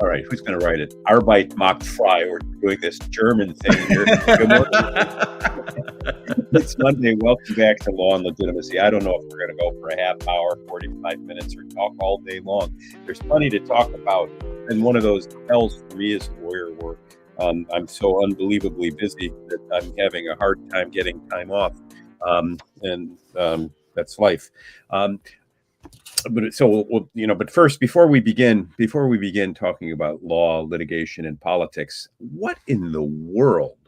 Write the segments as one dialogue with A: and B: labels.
A: All right, who's going to write it? Arbeit macht frei. We're doing this German thing here. Good morning. It's Monday. Welcome back to Law and Legitimacy. I don't know if we're going to go for a half hour, 45 minutes, or talk all day long. There's plenty to talk about. And one of those tells for me as a lawyer where I'm so unbelievably busy that I'm having a hard time getting time off. And that's life. But first, before we begin talking about law, litigation, and politics, what in the world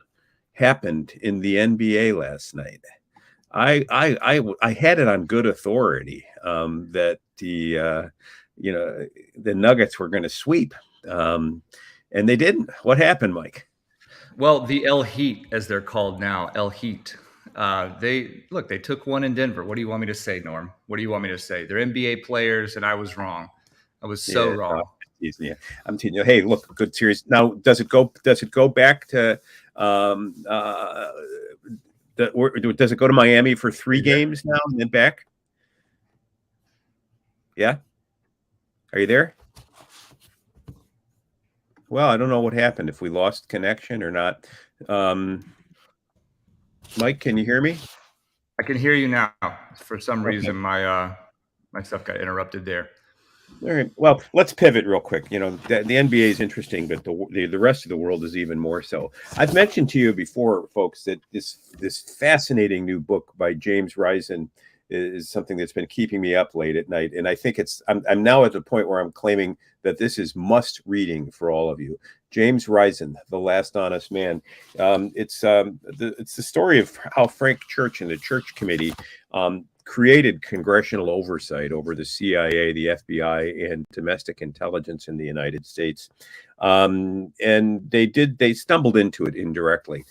A: happened in the NBA last night? I had it on good authority that the Nuggets were going to sweep, and they didn't. What happened, Mike?
B: Well, the El Heat, as they're called now, El Heat. They took one in Denver. What do you want me to say, Norm? What do you want me to say? They're NBA players, and I was wrong. I was so wrong.
A: I'm teasing you. Hey, look, good series. Now, does it go back to does it go to Miami for 3 games now and then back? Yeah. Are you there? Well, I don't know what happened, if we lost connection or not. Mike, can you hear me?
B: I can hear you now. For some reason, my stuff got interrupted there.
A: All right. Well, let's pivot real quick. The NBA is interesting, but the rest of the world is even more so. I've mentioned to you before, folks, that this fascinating new book by James Risen is something that's been keeping me up late at night, and I think I'm now at the point where I'm claiming that this is must reading for all of you. James Risen, The Last Honest Man. It's the story of how Frank Church and the Church Committee created congressional oversight over the CIA, the FBI, and domestic intelligence in the United States. And they stumbled into it indirectly.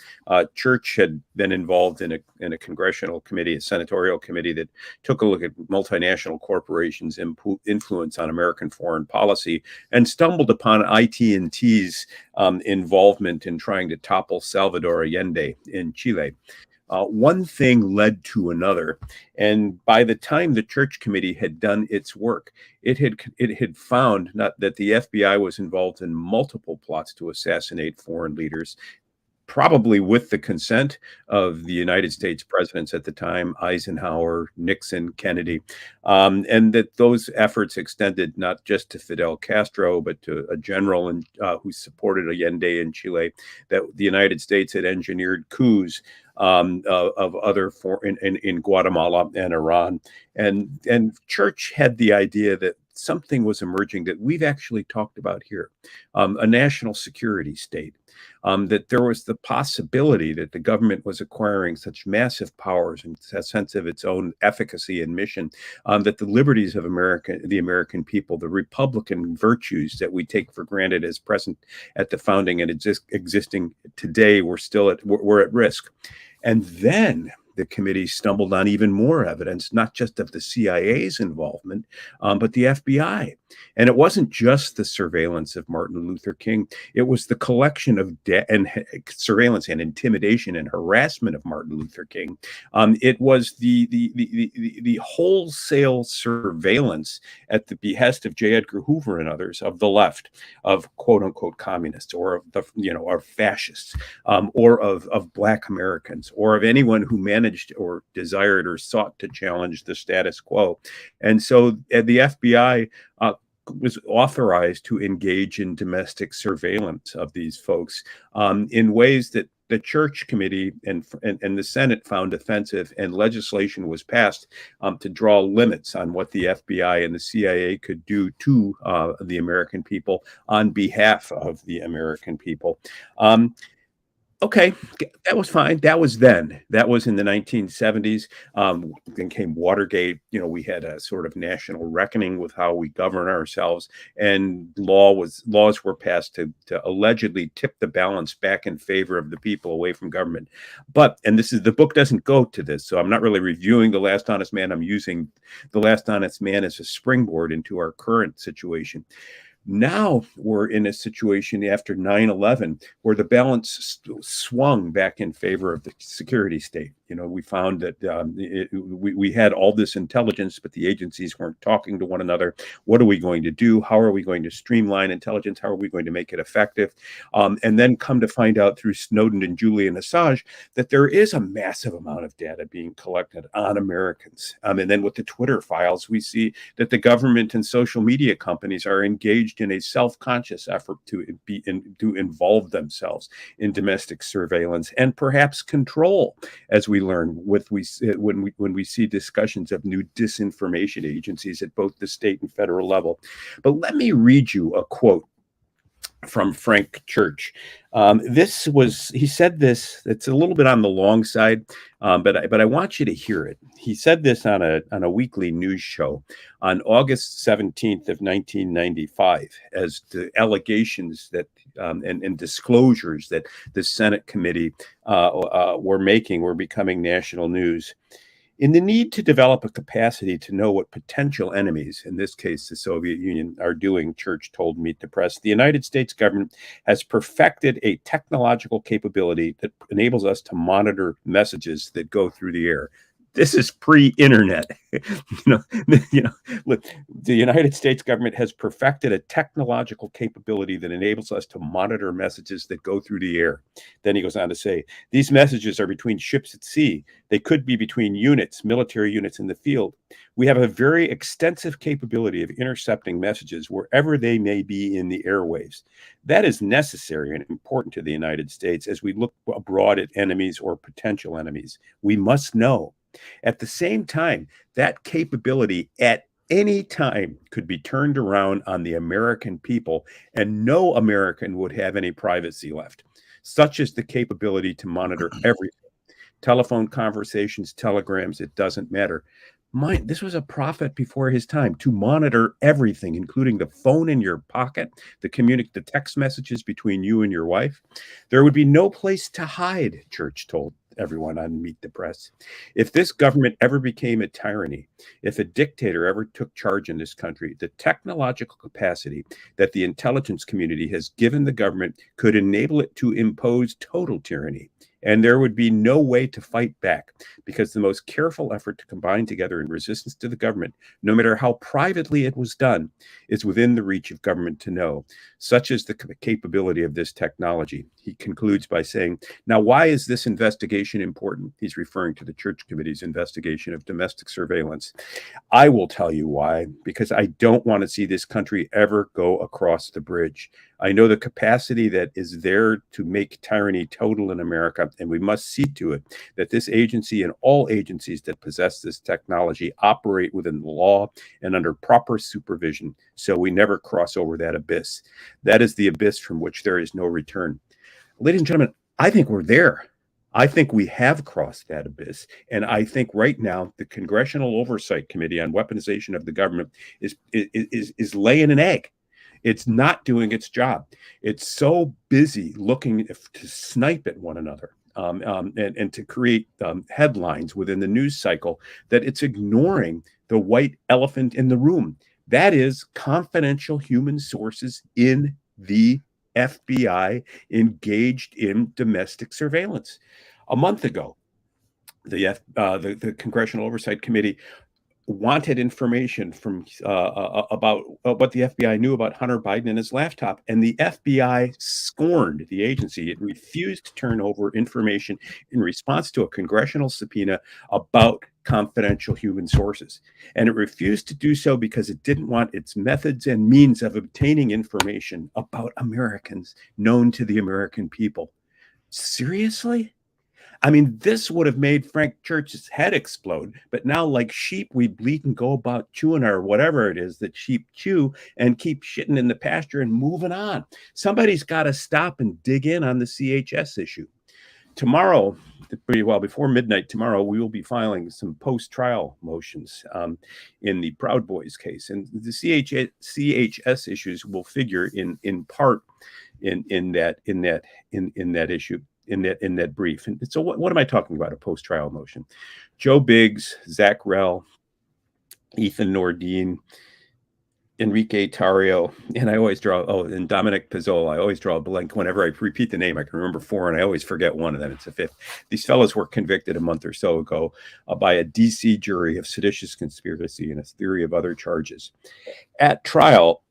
A: Church had been involved in a congressional committee, a senatorial committee that took a look at multinational corporations' influence on American foreign policy, and stumbled upon IT&T's involvement in trying to topple Salvador Allende in Chile. One thing led to another, and by the time the Church Committee had done its work, it had found not that the FBI was involved in multiple plots to assassinate foreign leaders, probably with the consent of the United States presidents at the time, Eisenhower, Nixon, Kennedy, and that those efforts extended not just to Fidel Castro, but to a general who supported Allende in Chile, that the United States had engineered coups of other in Guatemala and Iran. And Church had the idea that something was emerging that we've actually talked about here, a national security state, that there was the possibility that the government was acquiring such massive powers and a sense of its own efficacy and mission, that the liberties of the American people, the Republican virtues that we take for granted as present at the founding and existing today, were at risk. And then the committee stumbled on even more evidence, not just of the CIA's involvement, but the FBI. And it wasn't just the surveillance of Martin Luther King. It was the collection of surveillance and intimidation and harassment of Martin Luther King. It was the wholesale surveillance at the behest of J. Edgar Hoover and others of the left, of quote unquote communists, or of or fascists, or of Black Americans, or of anyone who managed or desired or sought to challenge the status quo. And so the FBI was authorized to engage in domestic surveillance of these folks in ways that the Church Committee and the Senate found offensive, and legislation was passed to draw limits on what the FBI and the CIA could do to the American people on behalf of the American people. Okay, that was fine. That was then. That was in the 1970s. Then came Watergate. We had a sort of national reckoning with how we govern ourselves, and laws were passed to allegedly tip the balance back in favor of the people, away from government. But, and the book doesn't go to this, so I'm not really reviewing The Last Honest Man. I'm using The Last Honest Man as a springboard into our current situation. Now we're in a situation after 9/11 where the balance swung back in favor of the security state. We found that we had all this intelligence, but the agencies weren't talking to one another. What are we going to do? How are we going to streamline intelligence? How are we going to make it effective? And then come to find out through Snowden and Julian Assange that there is a massive amount of data being collected on Americans. And then with the Twitter files, we see that the government and social media companies are engaged in a self-conscious effort to involve themselves in domestic surveillance and perhaps control, as we learn when we see discussions of new disinformation agencies at both the state and federal level. But let me read you a quote from Frank Church. He said this, it's a little bit on the long side, but I want you to hear it. He said this on a weekly news show on August 17th of 1995, as the allegations that and disclosures that the Senate committee were becoming national news. In the need to develop a capacity to know what potential enemies, in this case the Soviet Union, are doing, Church told Meet the Press, the United States government has perfected a technological capability that enables us to monitor messages that go through the air. This is pre-internet. Look, the United States government has perfected a technological capability that enables us to monitor messages that go through the air. Then he goes on to say, these messages are between ships at sea. They could be between units, military units in the field. We have a very extensive capability of intercepting messages wherever they may be in the airwaves. That is necessary and important to the United States as we look abroad at enemies or potential enemies. We must know. At the same time, that capability at any time could be turned around on the American people, and no American would have any privacy left. Such is the capability to monitor everything. Telephone conversations, telegrams, it doesn't matter. This was a prophet before his time, to monitor everything, including the phone in your pocket, the text messages between you and your wife. There would be no place to hide, Church told everyone on Meet the Press. If this government ever became a tyranny, if a dictator ever took charge in this country, the technological capacity that the intelligence community has given the government could enable it to impose total tyranny. And there would be no way to fight back, because the most careful effort to combine together in resistance to the government, no matter how privately it was done, is within the reach of government to know. Such is the capability of this technology. He concludes by saying, now, why is this investigation important? He's referring to the Church Committee's investigation of domestic surveillance. I will tell you why, because I don't want to see this country ever go across the bridge. I know the capacity that is there to make tyranny total in America, and we must see to it that this agency and all agencies that possess this technology operate within the law and under proper supervision, so we never cross over that abyss. That is the abyss from which there is no return. Ladies and gentlemen, I think we're there. I think we have crossed that abyss. And I think right now the Congressional Oversight Committee on Weaponization of the Government is laying an egg. It's not doing its job. It's so busy looking to snipe at one another and to create headlines within the news cycle that it's ignoring the white elephant in the room. That is confidential human sources in the FBI engaged in domestic surveillance. A month ago, the Congressional Oversight Committee wanted information from about what the FBI knew about Hunter Biden and his laptop, and the FBI scorned the agency. It refused to turn over information in response to a congressional subpoena about confidential human sources. And it refused to do so because it didn't want its methods and means of obtaining information about Americans known to the American people. Seriously? I mean, this would have made Frank Church's head explode. But now, like sheep, we bleat and go about chewing our whatever it is that sheep chew and keep shitting in the pasture and moving on. Somebody's got to stop and dig in on the CHS issue. Tomorrow, before midnight tomorrow, we will be filing some post-trial motions in the Proud Boys case. And the CHS issues will figure in part in that issue. In that brief. And so what am I talking about? A post-trial motion. Joe Biggs, Zach Rell, Ethan Nordine, Enrique Tarrio, and I always draw, and Dominic Pizzola. I always draw a blank whenever I repeat the name. I can remember four, and I always forget one of them. It's a fifth. These fellows were convicted a month or so ago by a D.C. jury of seditious conspiracy and a theory of other charges. At trial,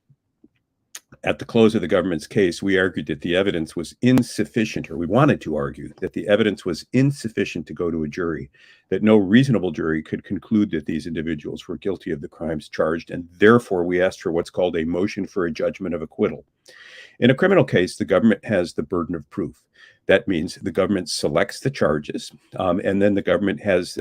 A: at the close of the government's case, we argued that the evidence was insufficient, or we wanted to argue that the evidence was insufficient to go to a jury, that no reasonable jury could conclude that these individuals were guilty of the crimes charged, and therefore we asked for what's called a motion for a judgment of acquittal. In a criminal case, the government has the burden of proof. That means the government selects the charges, and then the government has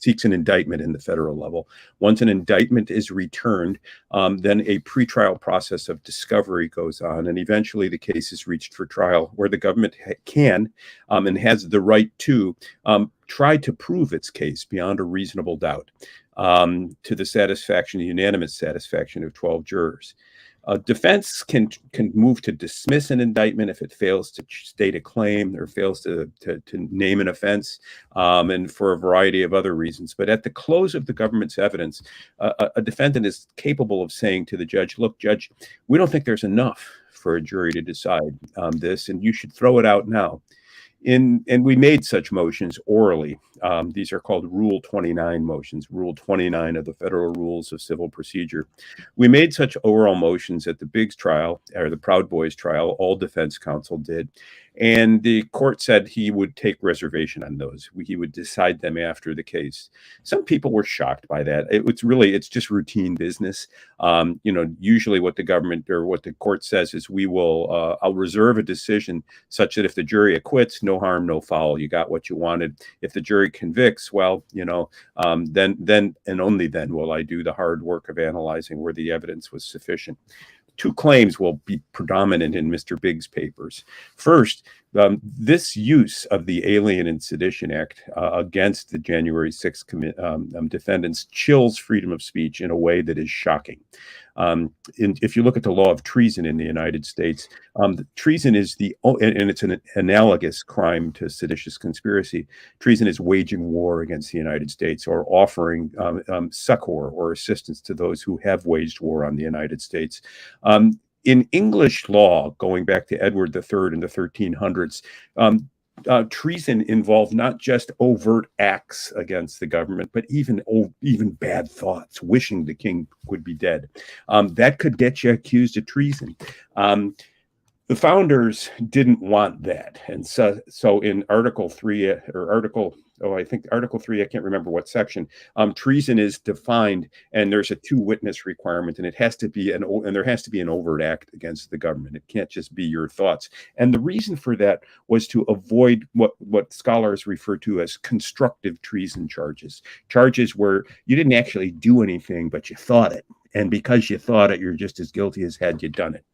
A: seeks an indictment in the federal level. Once an indictment is returned, then a pretrial process of discovery goes on, and eventually the case is reached for trial, where the government can and has the right to try to prove its case beyond a reasonable doubt, to the unanimous satisfaction of 12 jurors. Defense can move to dismiss an indictment if it fails to state a claim or fails to name an offense, and for a variety of other reasons. But at the close of the government's evidence, a defendant is capable of saying to the judge, look, judge, we don't think there's enough for a jury to decide this, and you should throw it out now. And we made such motions orally. These are called Rule 29 motions, Rule 29 of the Federal Rules of Civil Procedure. We made such oral motions at the Biggs trial, or the Proud Boys trial. All defense counsel did. And the court said he would take reservation on those. He would decide them after the case. Some people were shocked by that. It's just routine business. Usually what the government or what the court says is I'll reserve a decision such that if the jury acquits, no harm, no foul. You got what you wanted. If the jury convicts, well, then and only then will I do the hard work of analyzing where the evidence was sufficient. Two claims will be predominant in Mr. Biggs' papers. First, this use of the Alien and Sedition Act against the January 6th defendants chills freedom of speech in a way that is shocking. If you look at the law of treason in the United States, treason is and it's an analogous crime to seditious conspiracy. Treason is waging war against the United States or offering succor or assistance to those who have waged war on the United States. In English law, going back to Edward III in the 1300s, treason involved not just overt acts against the government, but even bad thoughts, wishing the king would be dead. That could get you accused of treason. The founders didn't want that. And so in Article 3 Article 3, I can't remember what section, treason is defined, and there's a two-witness requirement, and there has to be an overt act against the government. It can't just be your thoughts. And the reason for that was to avoid what scholars refer to as constructive treason charges where you didn't actually do anything, but you thought it. And because you thought it, you're just as guilty as had you done it.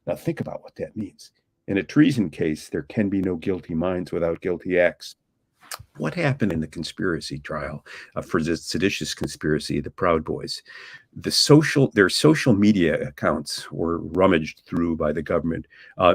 A: Now think about what that means. In a treason case, there can be no guilty minds without guilty acts. What happened in the conspiracy trial for the seditious conspiracy, the Proud Boys? Their social media accounts were rummaged through by the government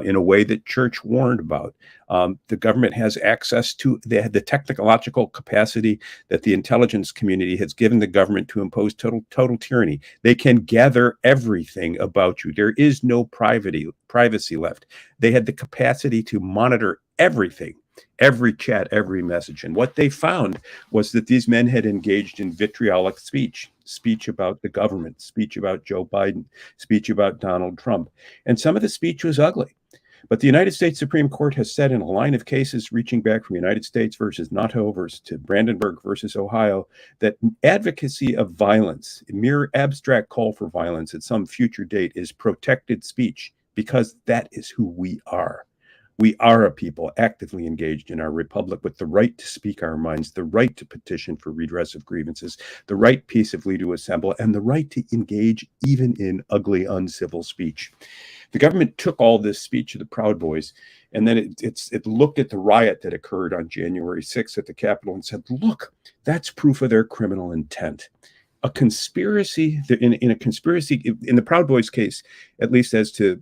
A: in a way that Church warned about. The government has access to the technological capacity that the intelligence community has given the government to impose total tyranny. They can gather everything about you. There is no privacy left. They had the capacity to monitor everything. Every chat, every message. And what they found was that these men had engaged in vitriolic speech about the government, speech about Joe Biden, speech about Donald Trump. And some of the speech was ugly. But the United States Supreme Court has said in a line of cases reaching back from United States versus NATO to Brandenburg versus Ohio, that advocacy of violence, a mere abstract call for violence at some future date, is protected speech, because that is who we are. We are a people actively engaged in our republic with the right to speak our minds, the right to petition for redress of grievances, the right peaceably to assemble, and the right to engage even in ugly, uncivil speech. The government took all this speech of the Proud Boys, and then it looked at the riot that occurred on January 6th at the Capitol and said, look, that's proof of their criminal intent. A conspiracy, in a conspiracy, in the Proud Boys case, at least as to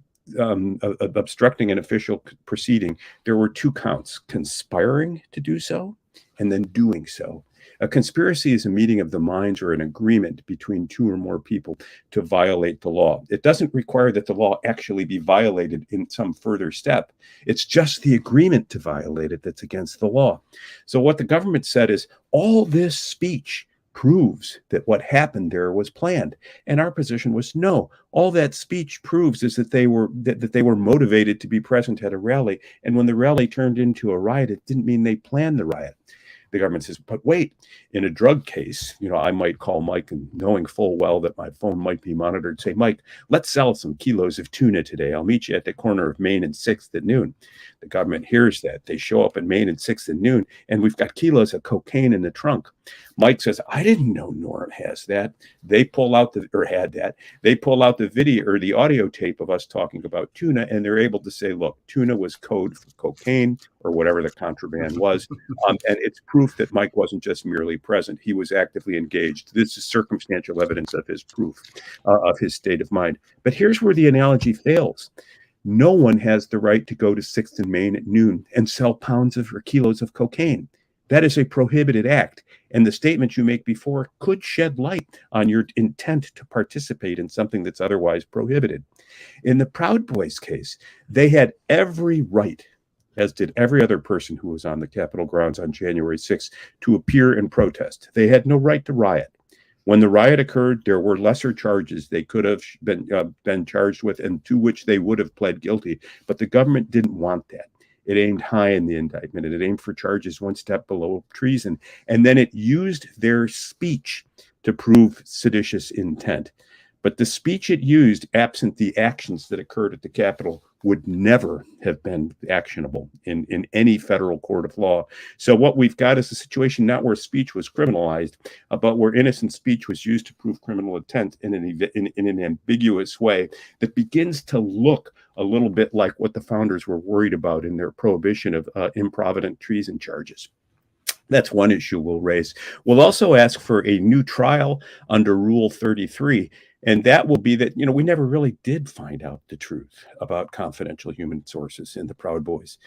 A: obstructing an official proceeding, there were two counts: conspiring to do so and then doing so. A conspiracy is a meeting of the minds or an agreement between two or more people to violate the law. It doesn't require that the law actually be violated in some further step. It's just the agreement to violate it that's against the law. So what the government said is all this speech proves that what happened there was planned. And our position was no. All that speech proves is that they were motivated to be present at a rally. And when the rally turned into a riot, it didn't mean they planned the riot. The government says, but wait, in a drug case, I might call Mike, and knowing full well that my phone might be monitored, say, Mike, let's sell some kilos of tuna today. I'll meet you at the corner of Main and 6th at noon. The government hears that. They show up at Main and 6th at noon, and we've got kilos of cocaine in the trunk. Mike says, I didn't know Norm has that. They pull out They pull out the video or the audio tape of us talking about tuna, and they're able to say, look, tuna was code for cocaine or whatever the contraband was. And it's proof that Mike wasn't just merely present. He was actively engaged. This is circumstantial evidence of his proof, of his state of mind. But here's where the analogy fails. No one has the right to go to 6th and Main at noon and sell pounds or kilos of cocaine. That is a prohibited act. And the statement you make before could shed light on your intent to participate in something that's otherwise prohibited. In the Proud Boys case, they had every right, as did every other person who was on the Capitol grounds on January 6th, to appear and protest. They had no right to riot. When the riot occurred, there were lesser charges they could have been charged with and to which they would have pled guilty. But the government didn't want that. It aimed high in the indictment, and it aimed for charges one step below treason. And then it used their speech to prove seditious intent. But the speech it used, absent the actions that occurred at the Capitol, would never have been actionable in any federal court of law. So what we've got is a situation not where speech was criminalized, but where innocent speech was used to prove criminal intent in an ambiguous way that begins to look a little bit like what the founders were worried about in their prohibition of improvident treason charges. That's one issue we'll raise. We'll also ask for a new trial under Rule 33. And that will be that, we never really did find out the truth about confidential human sources in the Proud Boys.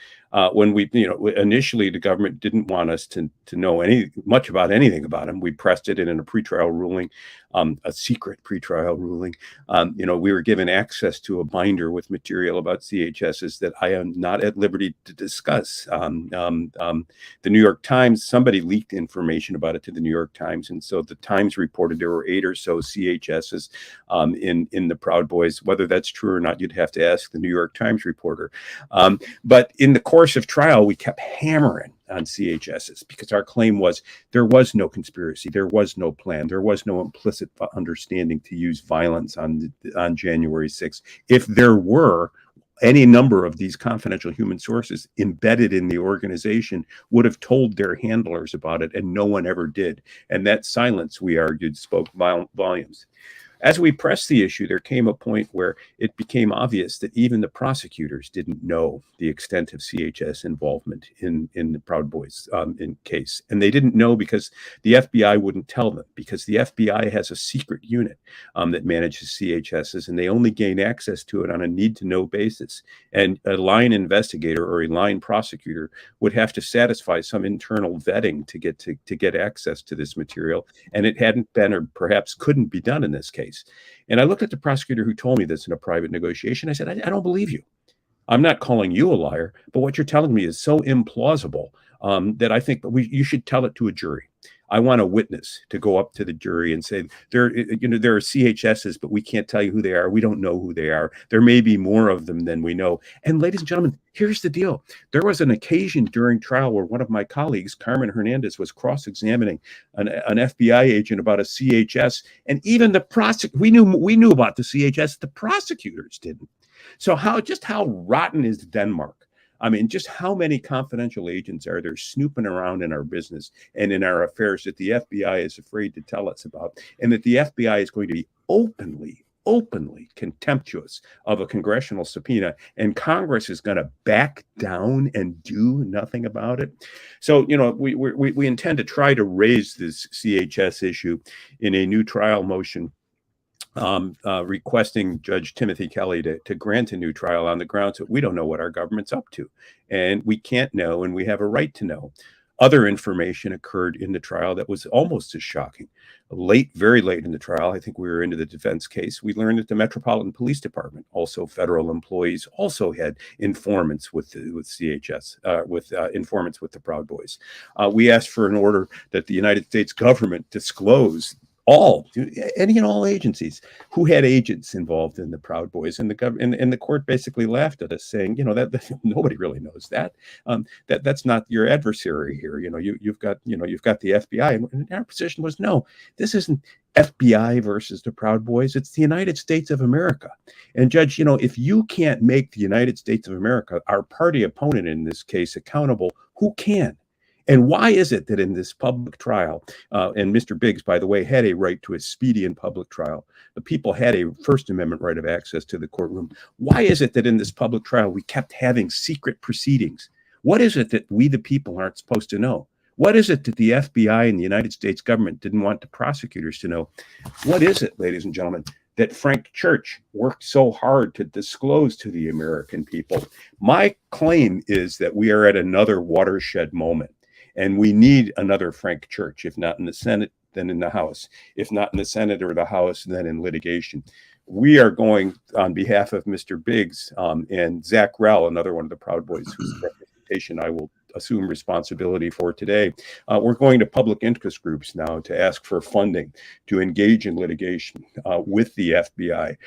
A: When we, initially the government didn't want us to know much about anything about them. We pressed it in a pretrial ruling, a secret pretrial ruling. We were given access to a binder with material about CHSs that I am not at liberty to discuss. The New York Times, somebody leaked information about it to the New York Times. And so the Times reported there were 8 or so CHSs in the Proud Boys. Whether that's true or not, you'd have to ask the New York Times reporter. But in the course of trial, we kept hammering on CHSs because our claim was there was no conspiracy, there was no plan, there was no implicit understanding to use violence on January 6th. If there were, any number of these confidential human sources embedded in the organization would have told their handlers about it, and no one ever did. And that silence, we argued, spoke volumes. As we pressed the issue, there came a point where it became obvious that even the prosecutors didn't know the extent of CHS involvement in the Proud Boys case. And they didn't know because the FBI wouldn't tell them, because the FBI has a secret unit that manages CHSs, and they only gain access to it on a need-to-know basis. And a line investigator or a line prosecutor would have to satisfy some internal vetting to get access to this material. And it hadn't been, or perhaps couldn't be done in this case. And I looked at the prosecutor who told me this in a private negotiation. I said, I don't believe you. I'm not calling you a liar, but what you're telling me is so implausible that I think you should tell it to a jury. I want a witness to go up to the jury and say, there are CHSs, but we can't tell you who they are. We don't know who they are. There may be more of them than we know. And ladies and gentlemen, here's the deal. There was an occasion during trial where one of my colleagues, Carmen Hernandez, was cross-examining an FBI agent about a CHS. And even we knew about the CHS, the prosecutors didn't. So how rotten is Denmark? I mean, just how many confidential agents are there snooping around in our business and in our affairs that the FBI is afraid to tell us about, and that the FBI is going to be openly contemptuous of a congressional subpoena, and Congress is going to back down and do nothing about it? So, we intend to try to raise this CHS issue in a new trial motion, requesting Judge Timothy Kelly to grant a new trial on the grounds that we don't know what our government's up to, and we can't know, and we have a right to know. Other information occurred in the trial that was almost as shocking. Very late in the trial, I think we were into the defense case, we learned that the Metropolitan Police Department, also federal employees, also had informants with CHS, informants with the Proud Boys. We asked for an order that the United States government disclose any and all agencies who had agents involved in the Proud Boys, and the court basically laughed at us, saying, that nobody really knows that. That's not your adversary here. You've got the FBI, and our position was, no, this isn't FBI versus the Proud Boys. It's the United States of America. And Judge, if you can't make the United States of America, our party opponent in this case, accountable, who can? And why is it that in this public trial, and Mr. Biggs, by the way, had a right to a speedy and public trial, the people had a First Amendment right of access to the courtroom. Why is it that in this public trial, we kept having secret proceedings? What is it that we, the people, aren't supposed to know? What is it that the FBI and the United States government didn't want the prosecutors to know? What is it, ladies and gentlemen, that Frank Church worked so hard to disclose to the American people? My claim is that we are at another watershed moment. And we need another Frank Church, if not in the Senate, then in the House. If not in the Senate or the House, then in litigation. We are going, on behalf of Mr. Biggs and Zach Rell, another one of the Proud Boys, whose representation I will assume responsibility for today. We're going to public interest groups now to ask for funding to engage in litigation with the FBI.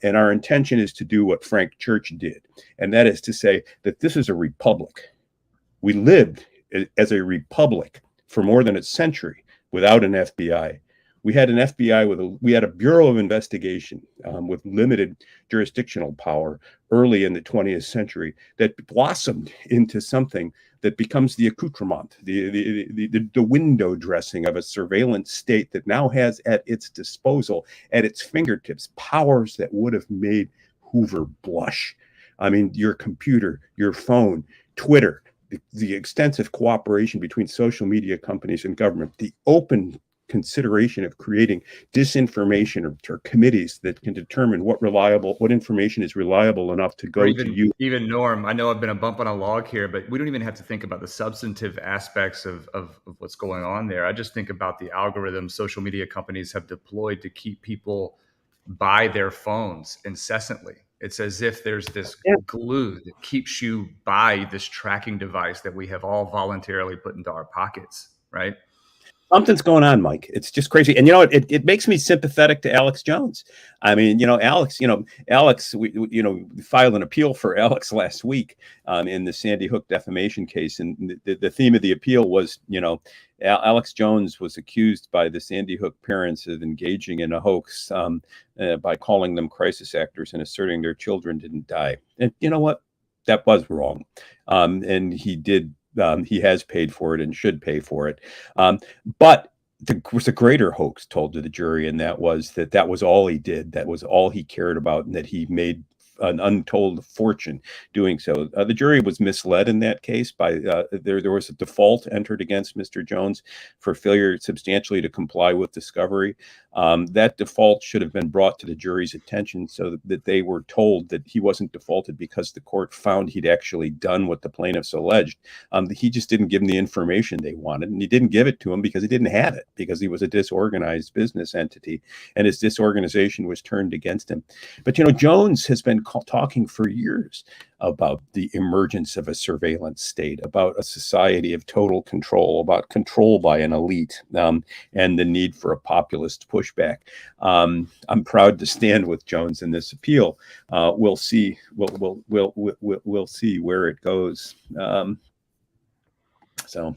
A: And our intention is to do what Frank Church did, and that is to say that this is a republic. We lived as a republic for more than a century without an FBI. We had an FBI we had a Bureau of Investigation with limited jurisdictional power early in the 20th century that blossomed into something that becomes the accoutrement, the window dressing of a surveillance state that now has at its disposal, at its fingertips, powers that would have made Hoover blush. I mean, your computer, your phone, Twitter, the extensive cooperation between social media companies and government, the open consideration of creating disinformation or committees that can determine what information is reliable enough to go to you.
B: Even Norm, I know I've been a bump on a log here, but we don't even have to think about the substantive aspects of what's going on there. I just think about the algorithms social media companies have deployed to keep people by their phones incessantly. It's as if there's this glue that keeps you by this tracking device that we have all voluntarily put into our pockets, right?
A: Something's going on, Mike. It's just crazy. And it makes me sympathetic to Alex Jones. I mean, Alex, we filed an appeal for Alex last week in the Sandy Hook defamation case. And the theme of the appeal was, Alex Jones was accused by the Sandy Hook parents of engaging in a hoax by calling them crisis actors and asserting their children didn't die. And you know what? That was wrong. And he did. He has paid for it and should pay for it. But there was a greater hoax told to the jury, and that was all he did. That was all he cared about, and that he made an untold fortune doing so. The jury was misled in that case by there was a default entered against Mr. Jones for failure substantially to comply with discovery. That default should have been brought to the jury's attention so that they were told that he wasn't defaulted because the court found he'd actually done what the plaintiffs alleged. He just didn't give them the information they wanted, and he didn't give it to them because he didn't have it, because he was a disorganized business entity, and his disorganization was turned against him. But Jones has been talking for years about the emergence of a surveillance state, about a society of total control, about control by an elite, and the need for a populist pushback. I'm proud to stand with Jones in this appeal. We'll see. We'll see where it goes. So,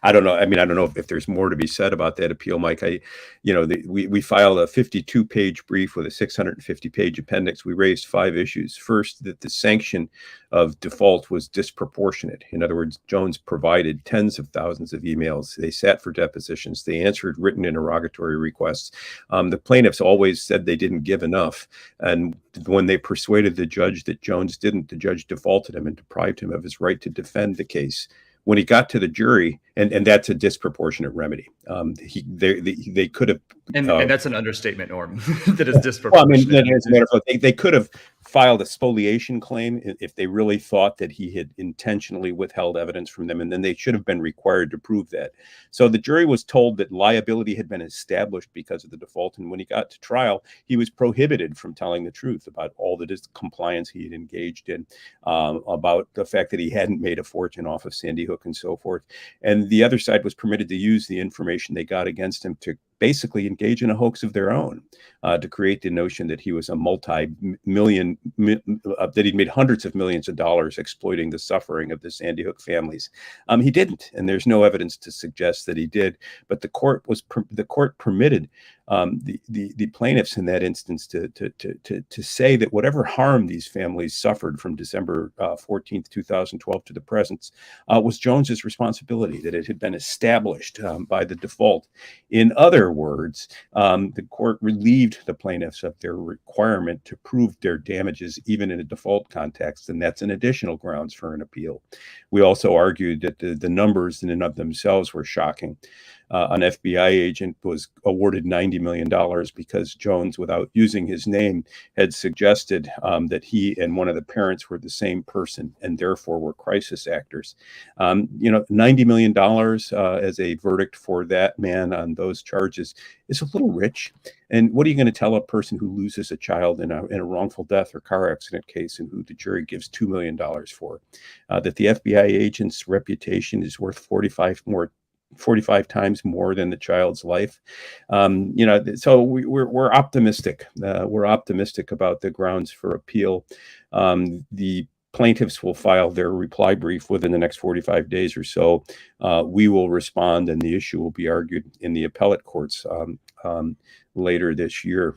A: I don't know. I mean, I don't know if there's more to be said about that appeal, Mike. We filed a 52-page brief with a 650-page appendix. We raised 5 issues. First, that the sanction of default was disproportionate. In other words, Jones provided tens of thousands of emails. They sat for depositions. They answered written interrogatory requests. The plaintiffs always said they didn't give enough. And when they persuaded the judge that Jones didn't, the judge defaulted him and deprived him of his right to defend the case. When he got to the jury, and that's a disproportionate remedy. They could have
B: And that's an understatement, Norm. That is
A: Well, I mean,
B: disproportionate.
A: as a matter of fact, they could have filed a spoliation claim if they really thought that he had intentionally withheld evidence from them, and then they should have been required to prove that. So the jury was told that liability had been established because of the default, and when he got to trial, he was prohibited from telling the truth about all the compliance he had engaged in, about the fact that he hadn't made a fortune off of Sandy Hook and so forth. And the other side was permitted to use the information they got against him to basically engage in a hoax of their own, to create the notion that he was a multi-million, that he'd made hundreds of millions of dollars exploiting the suffering of the Sandy Hook families. He didn't, and there's no evidence to suggest that he did. But the court permitted the plaintiffs in that instance to say that whatever harm these families suffered from December 14th, 2012 to the present was Jones's responsibility, that it had been established by the default. In other words, the court relieved the plaintiffs of their requirement to prove their damages even in a default context, and that's an additional grounds for an appeal. We also argued that the numbers in and of themselves were shocking. An FBI agent was awarded $90 million because Jones, without using his name, had suggested that he and one of the parents were the same person and therefore were crisis actors. $90 million as a verdict for that man on those charges is a little rich. And what are you going to tell a person who loses a child in a wrongful death or car accident case and who the jury gives $2 million for? That the FBI agent's reputation is worth 45 times more than the child's life. So we're optimistic. We're optimistic about the grounds for appeal. The plaintiffs will file their reply brief within the next 45 days or so. We will respond, and the issue will be argued in the appellate courts later this year.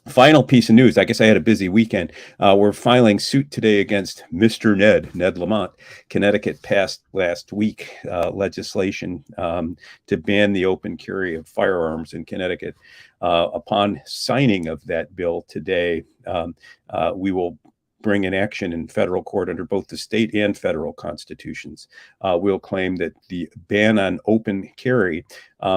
A: Final piece of news. I guess I had a busy weekend. We're filing suit today against Mr. Ned Lamont. Connecticut passed last week legislation to ban the open carry of firearms in Connecticut. Upon signing of that bill today, we will bring an action in federal court under both the state and federal constitutions. We'll claim that the ban on open carry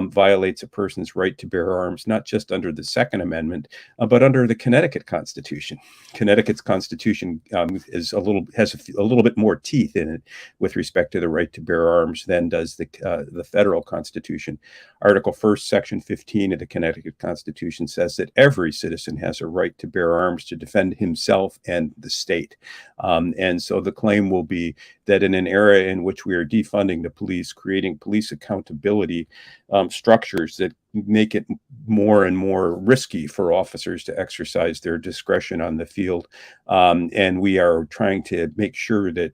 A: violates a person's right to bear arms, not just under the Second Amendment, but under the Connecticut Constitution. Connecticut's Constitution has a little bit more teeth in it with respect to the right to bear arms than does the federal Constitution. Article 1st, Section 15 of the Connecticut Constitution says that every citizen has a right to bear arms to defend himself and the state. And so the claim will be that in an era in which we are defunding the police, creating police accountability structures that make it more and more risky for officers to exercise their discretion on the field. And we are trying to make sure that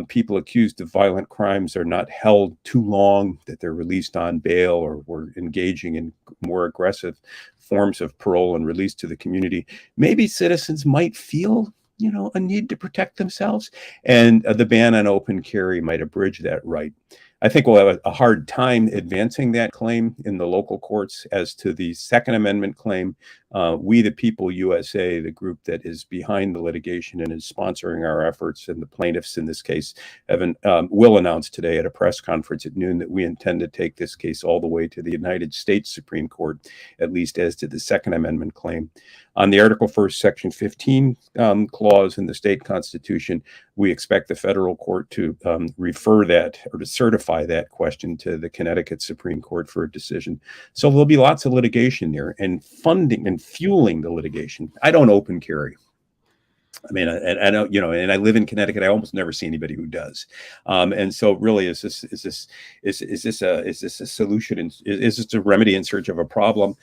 A: people accused of violent crimes are not held too long, that they're released on bail, or we're engaging in more aggressive forms of parole and release to the community. Maybe citizens might feel a need to protect themselves, and the ban on open carry might abridge that right. I think we'll have a hard time advancing that claim in the local courts. As to the Second Amendment claim, We the People USA, the group that is behind the litigation and is sponsoring our efforts, and the plaintiffs in this case, will announce today at a press conference at noon that we intend to take this case all the way to the United States Supreme Court, at least as to the Second Amendment claim. On the Article 1st, Section 15 clause in the state constitution, we expect the federal court to refer that, or to certify that question to the Connecticut Supreme Court for a decision. So there'll be lots of litigation there, and funding and fueling the litigation. I don't open carry. I mean, I don't, and I live in Connecticut. I almost never see anybody who does. And so really, is this a solution? Is this a remedy in search of a problem?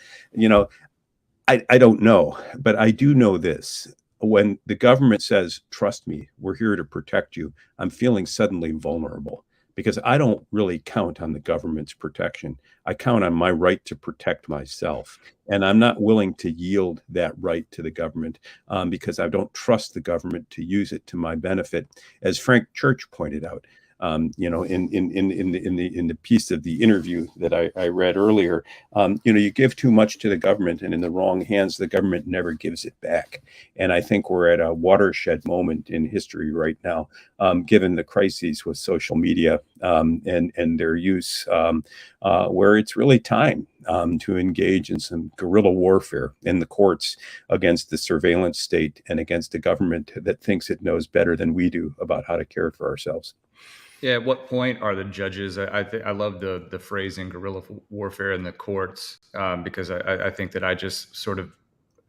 A: I don't know, but I do know this. When the government says, trust me, we're here to protect you, I'm feeling suddenly vulnerable, because I don't really count on the government's protection. I count on my right to protect myself. And I'm not willing to yield that right to the government because I don't trust the government to use it to my benefit. As Frank Church pointed out, In the piece of the interview that I read earlier, you give too much to the government, and in the wrong hands, the government never gives it back. And I think we're at a watershed moment in history right now, given the crises with social media and their use, where it's really time to engage in some guerrilla warfare in the courts against the surveillance state and against a government that thinks it knows better than we do about how to care for ourselves.
B: Yeah, at what point are the judges? I love the phrasing guerrilla warfare in the courts, because I think that I just sort of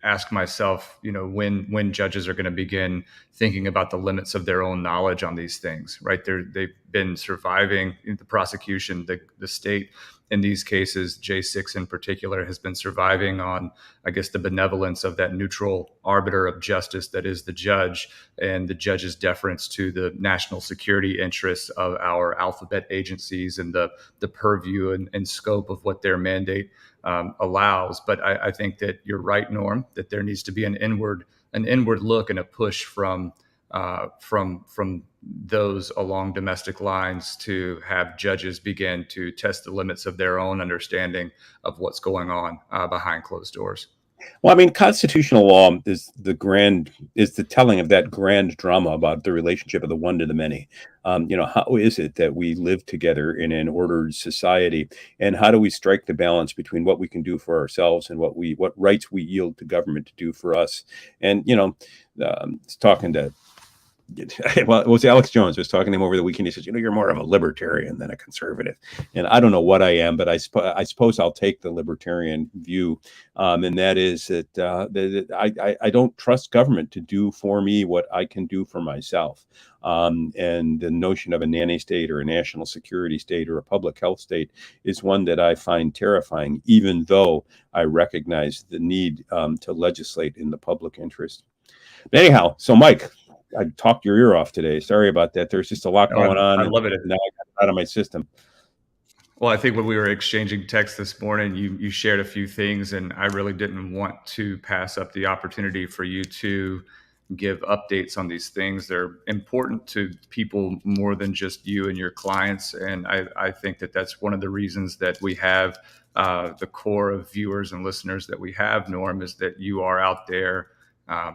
B: ask myself, when judges are going to begin thinking about the limits of their own knowledge on these things, right? They've been surviving the prosecution, the state in these cases, J6 in particular, has been surviving on, I guess, the benevolence of that neutral arbiter of justice that is the judge, and the judge's deference to the national security interests of our alphabet agencies and the purview and scope of what their mandate allows. But I think that you're right, Norm, that there needs to be an inward look and a push from those along domestic lines to have judges begin to test the limits of their own understanding of what's going on behind closed doors.
A: Well, I mean, constitutional law is the telling of that grand drama about the relationship of the one to the many. How is it that we live together in an ordered society, and how do we strike the balance between what we can do for ourselves and what rights we yield to government to do for us? And talking to well, it was Alex Jones. I was talking to him over the weekend. He says, you're more of a libertarian than a conservative. And I don't know what I am, but I suppose I'll take the libertarian view. And that is that I don't trust government to do for me what I can do for myself. And the notion of a nanny state or a national security state or a public health state is one that I find terrifying, even though I recognize the need to legislate in the public interest. But anyhow, so Mike, I talked your ear off today. Sorry about that. There's just a lot going on.
B: I love it.
A: Now I got it out of my system.
B: Well, I think when we were exchanging texts this morning, you shared a few things, and I really didn't want to pass up the opportunity for you to give updates on these things. They're important to people more than just you and your clients. And I think that that's one of the reasons that we have the core of viewers and listeners that we have, Norm, is that you are out there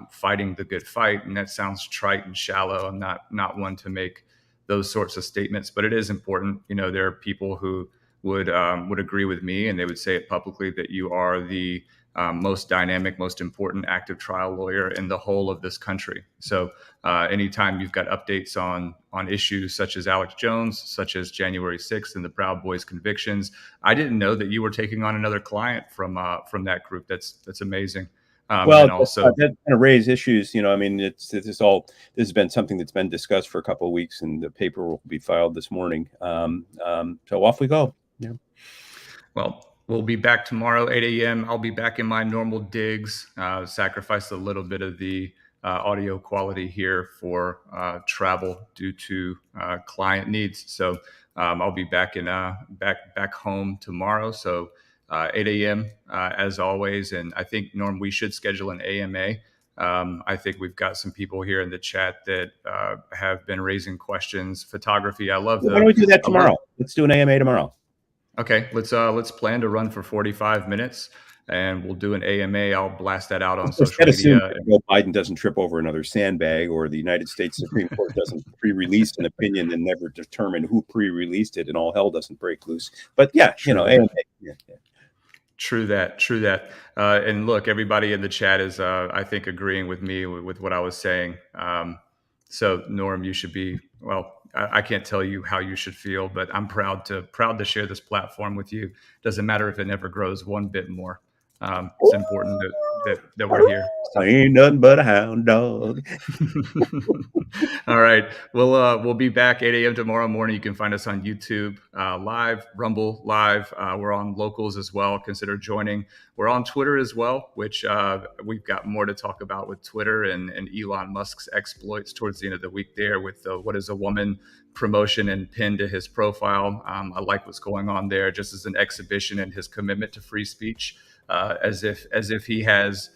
B: fighting the good fight. And that sounds trite and shallow. I'm not one to make those sorts of statements, but it is important. There are people who would agree with me, and they would say it publicly, that you are the most dynamic, most important active trial lawyer in the whole of this country. So anytime you've got updates on issues such as Alex Jones, such as January 6th and the Proud Boys convictions, I didn't know that you were taking on another client from that group. That's amazing.
A: Well, and also that kind of raise issues. I mean, this has been something that's been discussed for a couple of weeks, and the paper will be filed this morning. So off we go. Yeah.
B: Well, we'll be back tomorrow, 8 a.m. I'll be back in my normal digs. Sacrifice a little bit of the audio quality here for travel due to client needs. So I'll be back home tomorrow. So 8 a.m. As always. And I think, Norm, we should schedule an AMA. I think we've got some people here in the chat that have been raising questions. Photography, I love.
A: Why don't we do that tomorrow? Let's do an AMA tomorrow.
B: Okay, let's plan to run for 45 minutes, and we'll do an AMA. I'll blast that out on social media.
A: Joe Biden doesn't trip over another sandbag, or the United States Supreme Court doesn't pre-release an opinion and never determine who pre-released it, and all hell doesn't break loose. But yeah, AMA. Yeah.
B: True that. And look, everybody in the chat is, I think, agreeing with me with what I was saying. So, Norm, you should be, well, I can't tell you how you should feel, but I'm proud to share this platform with you. Doesn't matter if it never grows one bit more. It's important that we're here.
A: I ain't nothing but a hound dog.
B: All right. We'll be back 8 a.m. tomorrow morning. You can find us on YouTube live, Rumble live. We're on Locals as well. Consider joining. We're on Twitter as well, which we've got more to talk about with Twitter and Elon Musk's exploits towards the end of the week there with the What is a Woman promotion and pin to his profile. I like what's going on there, just as an exhibition and his commitment to free speech, as if he has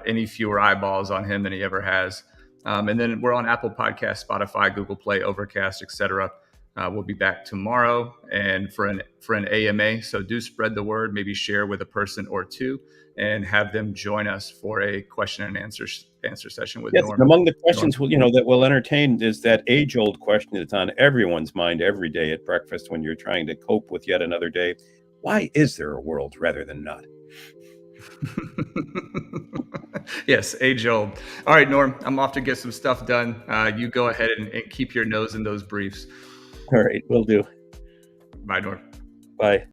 B: any fewer eyeballs on him than he ever has. And then we're on Apple Podcasts, Spotify, Google Play, Overcast, etc. We'll be back tomorrow and for an AMA. So do spread the word, maybe share with a person or two, and have them join us for a question and answer session with
A: Yes,
B: Norm.
A: among the questions that we'll entertain is that age-old question that's on everyone's mind every day at breakfast when you're trying to cope with yet another day. Why is there a world rather than not?
B: Yes, age old. All right, Norm, I'm off to get some stuff done. You go ahead and keep your nose in those briefs.
A: All right, will do.
B: Bye, Norm.
A: Bye.